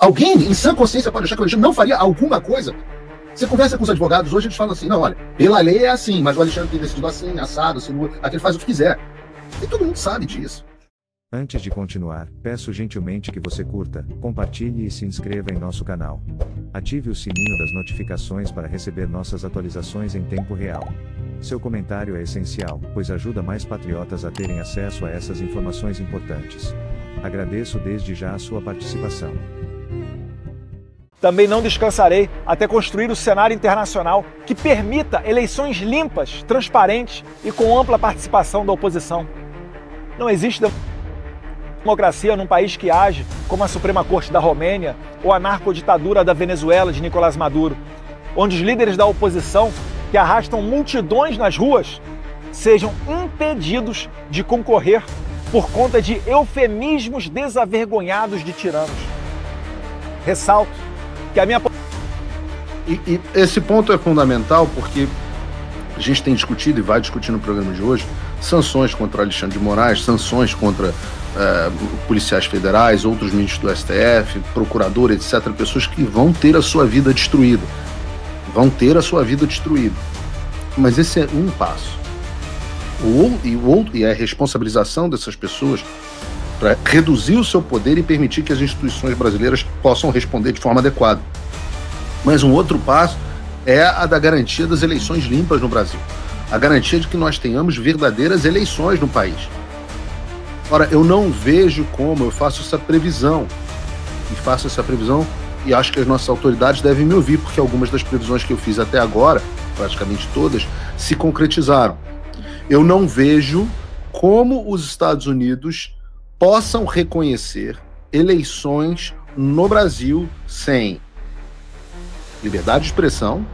Alguém em sã consciência pode achar que o Alexandre não faria alguma coisa? Você conversa com os advogados, hoje eles falam assim, não, olha, pela lei é assim, mas o Alexandre tem decidido assim, assado, assim, aqui ele faz o que quiser. E todo mundo sabe disso. Antes de continuar, peço gentilmente que você curta, compartilhe e se inscreva em nosso canal. Ative o sininho das notificações para receber nossas atualizações em tempo real. Seu comentário é essencial, pois ajuda mais patriotas a terem acesso a essas informações importantes. Agradeço desde já a sua participação. Também não descansarei até construir o cenário internacional que permita eleições limpas, transparentes e com ampla participação da oposição. Não existe democracia num país que age como a Suprema Corte da Romênia ou a narcoditadura da Venezuela de Nicolás Maduro, onde os líderes da oposição, que arrastam multidões nas ruas, sejam impedidos de concorrer por conta de eufemismos desavergonhados de tiranos. Ressalto que a minha... E esse ponto é fundamental porque a gente tem discutido e vai discutir no programa de hoje sanções contra Alexandre de Moraes, sanções contra policiais federais, outros ministros do STF, procurador, etc. Pessoas que vão ter a sua vida destruída. Mas esse é um passo. E a responsabilização dessas pessoas para reduzir o seu poder e permitir que as instituições brasileiras possam responder de forma adequada. Mas um outro passo é a da garantia das eleições limpas no Brasil. A garantia de que nós tenhamos verdadeiras eleições no país. Ora, eu não vejo como eu faço essa previsão. E acho que as nossas autoridades devem me ouvir, porque algumas das previsões que eu fiz até agora, praticamente todas, se concretizaram. Eu não vejo como os Estados Unidos possam reconhecer eleições no Brasil sem liberdade de expressão,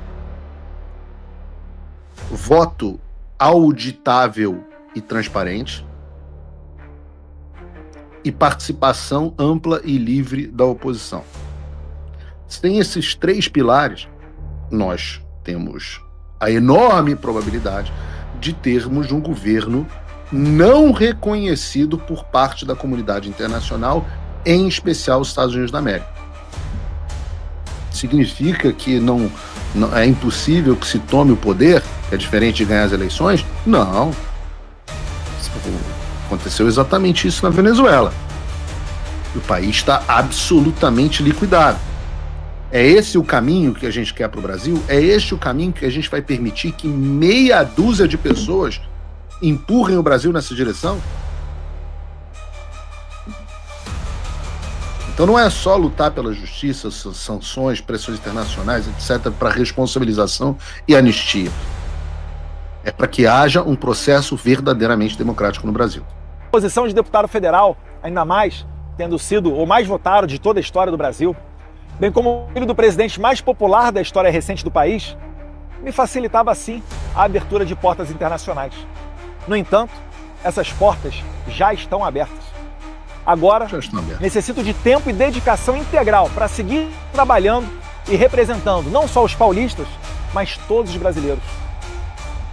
voto auditável e transparente e participação ampla e livre da oposição. Sem esses três pilares, nós temos a enorme probabilidade de termos um governo não reconhecido por parte da comunidade internacional, em especial os Estados Unidos da América. Significa que não é impossível que se tome o poder, que é diferente de ganhar as eleições? Não. Aconteceu exatamente isso na Venezuela. O país está absolutamente liquidado. É esse o caminho que a gente quer para o Brasil? É este o caminho que a gente vai permitir que meia dúzia de pessoas empurrem o Brasil nessa direção? Então não é só lutar pela justiça, sanções, pressões internacionais, etc., para responsabilização e anistia. É para que haja um processo verdadeiramente democrático no Brasil. A posição de deputado federal, ainda mais tendo sido o mais votado de toda a história do Brasil, bem como o filho do presidente mais popular da história recente do país, me facilitava, sim, a abertura de portas internacionais. No entanto, essas portas já estão abertas. Agora, necessito de tempo e dedicação integral para seguir trabalhando e representando não só os paulistas, mas todos os brasileiros.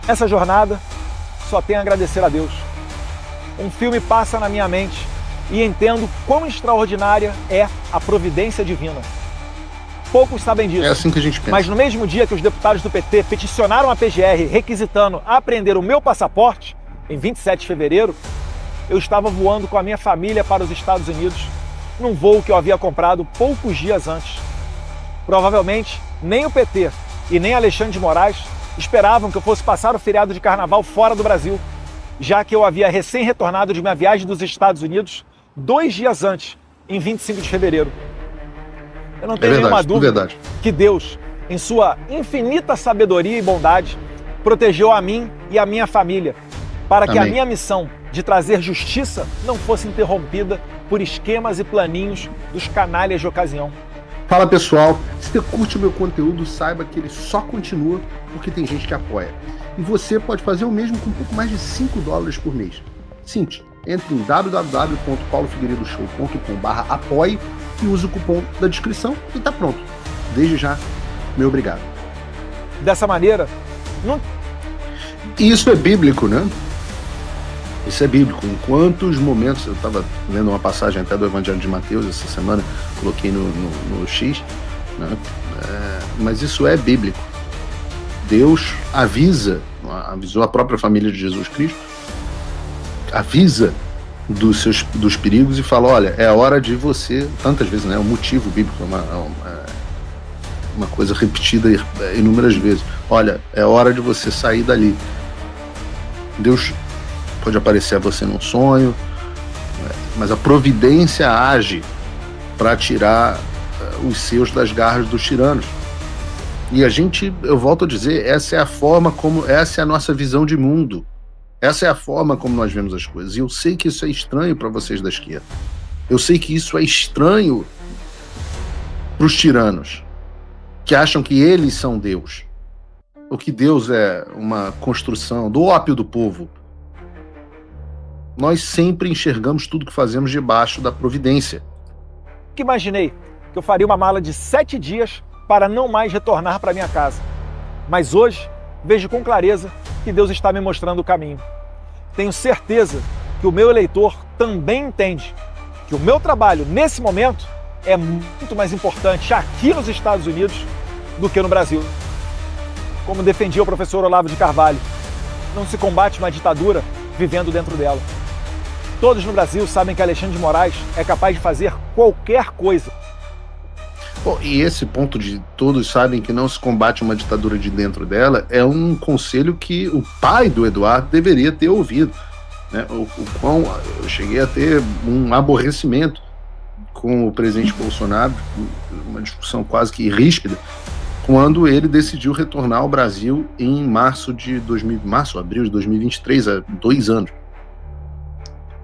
Nessa jornada, só tenho a agradecer a Deus. Um filme passa na minha mente e entendo quão extraordinária é a providência divina. Poucos sabem disso. É assim que a gente pensa. Mas no mesmo dia que os deputados do PT peticionaram a PGR requisitando apreender o meu passaporte, em 27 de fevereiro, eu estava voando com a minha família para os Estados Unidos, num voo que eu havia comprado poucos dias antes. Provavelmente, nem o PT e nem Alexandre de Moraes esperavam que eu fosse passar o feriado de carnaval fora do Brasil, já que eu havia recém-retornado de minha viagem dos Estados Unidos 2 dias antes, em 25 de fevereiro. Eu não tenho nenhuma dúvida que Deus, em sua infinita sabedoria e bondade, protegeu a mim e a minha família, para que a minha missão de trazer justiça não fosse interrompida por esquemas e planinhos dos canalhas de ocasião. Fala pessoal, se você curte o meu conteúdo, saiba que ele só continua porque tem gente que apoia. E você pode fazer o mesmo com um pouco mais de $5 por mês. Simples, entre em www.paulofigueiredoshow.com/apoie e use o cupom da descrição e tá pronto. Desde já, meu obrigado. Dessa maneira, não... E isso é bíblico, né? Isso é bíblico. Em quantos momentos, eu estava lendo uma passagem até do Evangelho de Mateus essa semana, coloquei no X, né? Mas isso é bíblico. Deus avisou a própria família de Jesus Cristo, avisa dos perigos e fala, olha, é hora de você, tantas vezes, né? O motivo bíblico uma coisa repetida inúmeras vezes. Olha, é hora de você sair dali. Deus pode aparecer a você num sonho, mas a providência age para tirar os seus das garras dos tiranos. E eu volto a dizer, essa é a nossa visão de mundo. Essa é a forma como nós vemos as coisas. E eu sei que isso é estranho para vocês da esquerda. Eu sei que isso é estranho para os tiranos, que acham que eles são Deus. Ou que Deus é uma construção do ópio do povo. Nós sempre enxergamos tudo que fazemos debaixo da providência. Que imaginei que eu faria uma mala de 7 dias para não mais retornar para minha casa. Mas hoje vejo com clareza que Deus está me mostrando o caminho. Tenho certeza que o meu eleitor também entende que o meu trabalho nesse momento é muito mais importante aqui nos Estados Unidos do que no Brasil. Como defendia o professor Olavo de Carvalho, não se combate uma ditadura vivendo dentro dela. Todos no Brasil sabem que Alexandre de Moraes é capaz de fazer qualquer coisa. Bom, e esse ponto de todos sabem que não se combate uma ditadura de dentro dela é um conselho que o pai do Eduardo deveria ter ouvido, né? O qual eu cheguei a ter um aborrecimento com o presidente Bolsonaro, uma discussão quase que ríspida, quando ele decidiu retornar ao Brasil em abril de 2023, há 2 anos.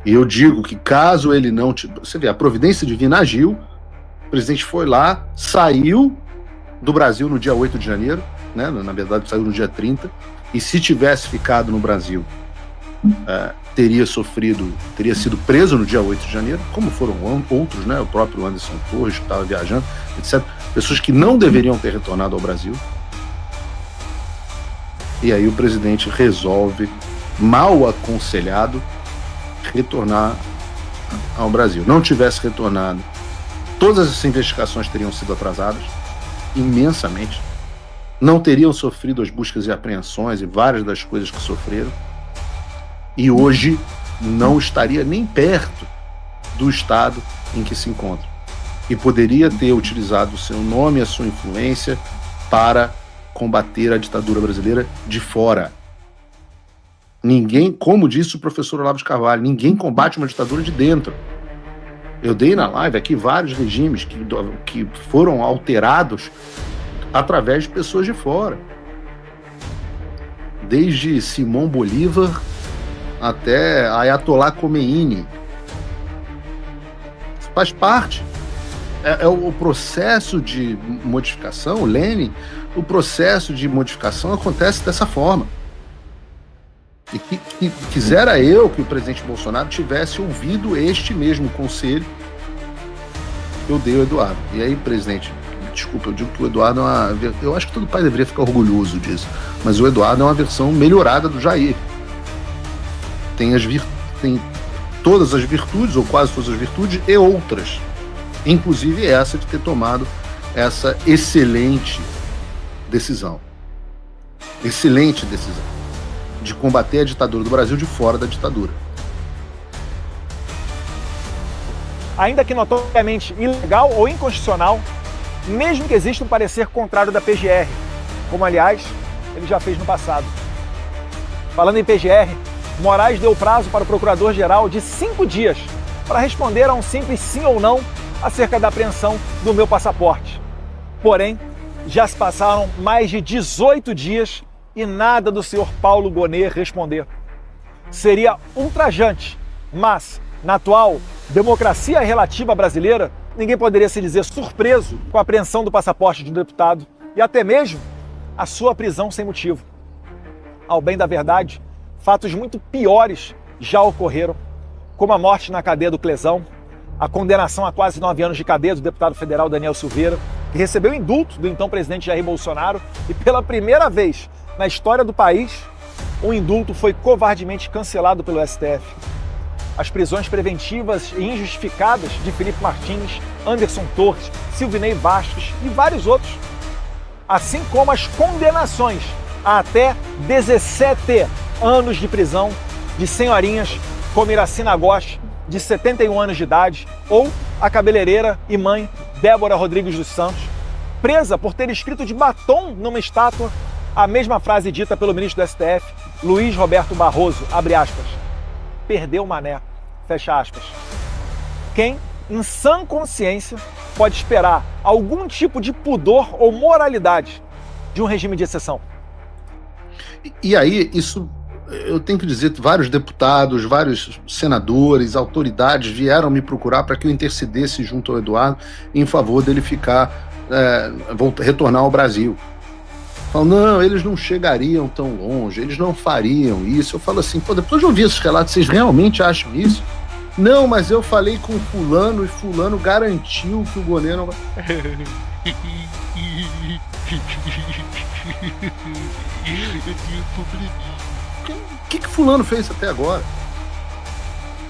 E eu digo que caso ele não... Você vê, a providência divina agiu, o presidente foi lá, saiu do Brasil no dia 8 de janeiro, né? Na verdade saiu no dia 30, e se tivesse ficado no Brasil, teria sido preso no dia 8 de janeiro, como foram outros, né? O próprio Anderson Torres, que estava viajando, etc. Pessoas que não deveriam ter retornado ao Brasil. E aí o presidente resolve, mal aconselhado, retornar ao Brasil. Não tivesse retornado, todas essas investigações teriam sido atrasadas imensamente, não teriam sofrido as buscas e apreensões e várias das coisas que sofreram, e hoje não estaria nem perto do estado em que se encontra, e poderia ter utilizado o seu nome e a sua influência para combater a ditadura brasileira de fora. Ninguém, como disse o professor Olavo de Carvalho, ninguém combate uma ditadura de dentro. Eu dei na live aqui vários regimes que foram alterados através de pessoas de fora. Desde Simão Bolívar até Ayatollah Khomeini. Isso faz parte. É o processo de modificação, Lenin, o processo de modificação acontece dessa forma. E que quisera eu que o presidente Bolsonaro tivesse ouvido este mesmo conselho que eu dei ao Eduardo. E aí, presidente, desculpa, eu digo que o Eduardo eu acho que todo pai deveria ficar orgulhoso disso, mas o Eduardo é uma versão melhorada do Jair. Tem todas as virtudes, ou quase todas as virtudes, e outras. Inclusive essa de ter tomado essa excelente decisão. Excelente decisão de combater a ditadura do Brasil de fora da ditadura. Ainda que notoriamente ilegal ou inconstitucional, mesmo que exista um parecer contrário da PGR, como aliás ele já fez no passado. Falando em PGR, Moraes deu prazo para o procurador-geral de 5 dias para responder a um simples sim ou não acerca da apreensão do meu passaporte. Porém, já se passaram mais de 18 dias e nada do senhor Paulo Gonet responder. Seria ultrajante, mas, na atual democracia relativa brasileira, ninguém poderia se dizer surpreso com a apreensão do passaporte de um deputado e até mesmo a sua prisão sem motivo. Ao bem da verdade, fatos muito piores já ocorreram, como a morte na cadeia do Clesão, a condenação a quase 9 anos de cadeia do deputado federal Daniel Silveira, que recebeu indulto do então presidente Jair Bolsonaro e pela primeira vez na história do país, o indulto foi covardemente cancelado pelo STF. As prisões preventivas e injustificadas de Felipe Martins, Anderson Torres, Silvinei Bastos e vários outros, assim como as condenações a até 17 anos de prisão de senhorinhas como Iracina Góes, de 71 anos de idade, ou a cabeleireira e mãe Débora Rodrigues dos Santos, presa por ter escrito de batom numa estátua a mesma frase dita pelo ministro do STF, Luiz Roberto Barroso, abre aspas, perdeu o mané, fecha aspas. Quem, em sã consciência, pode esperar algum tipo de pudor ou moralidade de um regime de exceção? E aí, isso, eu tenho que dizer, vários deputados, vários senadores, autoridades vieram me procurar para que eu intercedesse junto ao Eduardo em favor dele retornar ao Brasil. Falam, não, eles não chegariam tão longe, eles não fariam isso. Eu falo assim, pô, depois de ouvir esses relatos, vocês realmente acham isso? Não, mas eu falei com fulano e fulano garantiu que o Gonê não vai... O que fulano fez até agora?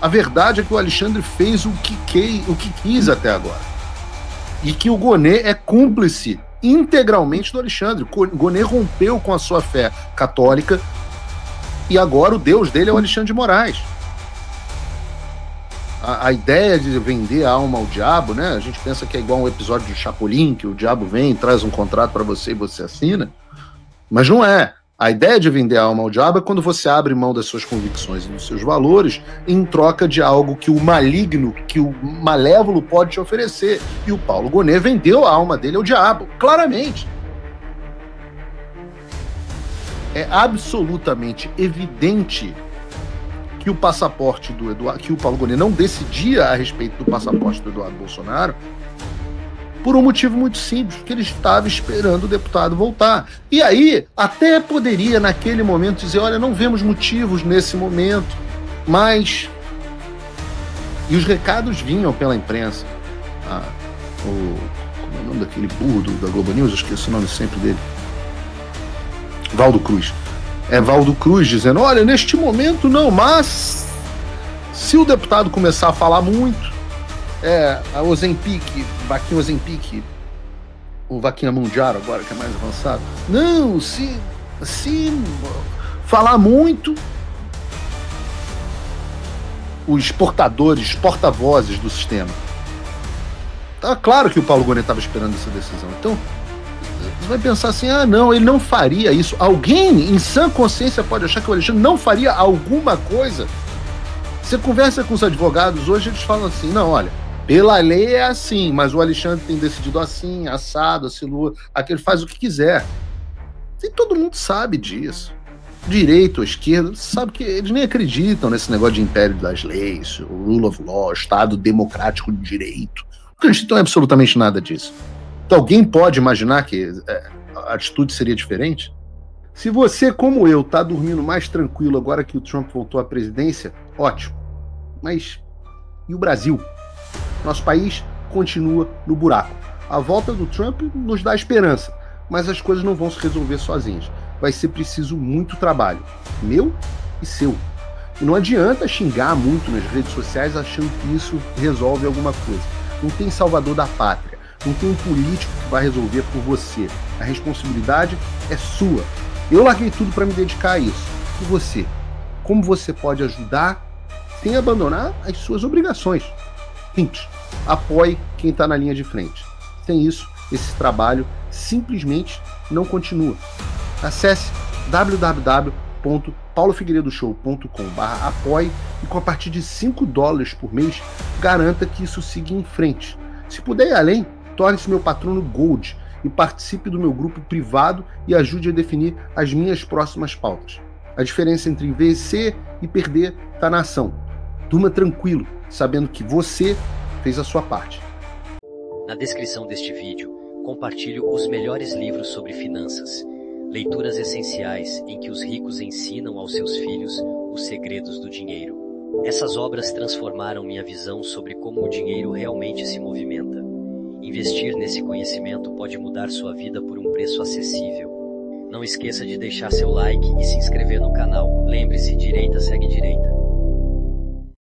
A verdade é que o Alexandre fez o que quis até agora. E que o Gonê é cúmplice integralmente do Alexandre. O Gonê rompeu com a sua fé católica e agora o Deus dele é o Alexandre de Moraes. A ideia de vender a alma ao diabo, né? A gente pensa que é igual um episódio de Chapolin, que o diabo vem, traz um contrato para você e você assina. Mas não é. A ideia de vender a alma ao diabo é quando você abre mão das suas convicções e dos seus valores em troca de algo que o maligno, que o malévolo pode te oferecer. E o Paulo Gonê vendeu a alma dele ao diabo, claramente. É absolutamente evidente que o passaporte do Eduardo, que o Paulo Gonê não decidia a respeito do passaporte do Eduardo Bolsonaro, por um motivo muito simples, porque ele estava esperando o deputado voltar. E aí, até poderia, naquele momento, dizer, olha, não vemos motivos nesse momento, mas... E os recados vinham pela imprensa. Como é o nome daquele burro da Globo News? Eu esqueci o nome sempre dele. Valdo Cruz. É Valdo Cruz dizendo, olha, neste momento não, mas se o deputado começar a falar muito, a Ozempic, vaquinha Ozempic, o vaquinha Mundial agora, que é mais avançado. Não, se falar muito, os porta-vozes do sistema. Tá claro que o Paulo Gonê estava esperando essa decisão. Então, você vai pensar assim, não, ele não faria isso. Alguém em sã consciência pode achar que o Alexandre não faria alguma coisa? Você conversa com os advogados hoje, eles falam assim, não, olha, pela lei é assim, mas o Alexandre tem decidido assim, assado, assim, aquele faz o que quiser. E todo mundo sabe disso. Direita ou esquerda, sabe que eles nem acreditam nesse negócio de império das leis, o rule of law, Estado democrático de direito. Não acreditam em absolutamente nada disso. Então, alguém pode imaginar que a atitude seria diferente? Se você, como eu, está dormindo mais tranquilo agora que o Trump voltou à presidência, ótimo. Mas e o Brasil? Nosso país continua no buraco. A volta do Trump nos dá esperança, mas as coisas não vão se resolver sozinhas. Vai ser preciso muito trabalho, meu e seu. E não adianta xingar muito nas redes sociais achando que isso resolve alguma coisa. Não tem salvador da pátria, não tem um político que vai resolver por você. A responsabilidade é sua. Eu larguei tudo para me dedicar a isso. E você? Como você pode ajudar sem abandonar as suas obrigações? Simples. Apoie quem está na linha de frente. Sem isso, esse trabalho simplesmente não continua. Acesse www.paulofigueiredoshow.com/apoie e com a partir de $5 por mês, garanta que isso siga em frente. Se puder ir além, torne-se meu patrono Gold e participe do meu grupo privado e ajude a definir as minhas próximas pautas. A diferença entre vencer e perder está na ação. Durma tranquilo, sabendo que você fez a sua parte. Na descrição deste vídeo, compartilho os melhores livros sobre finanças. Leituras essenciais em que os ricos ensinam aos seus filhos os segredos do dinheiro. Essas obras transformaram minha visão sobre como o dinheiro realmente se movimenta. Investir nesse conhecimento pode mudar sua vida por um preço acessível. Não esqueça de deixar seu like e se inscrever no canal. Lembre-se, direita segue direita.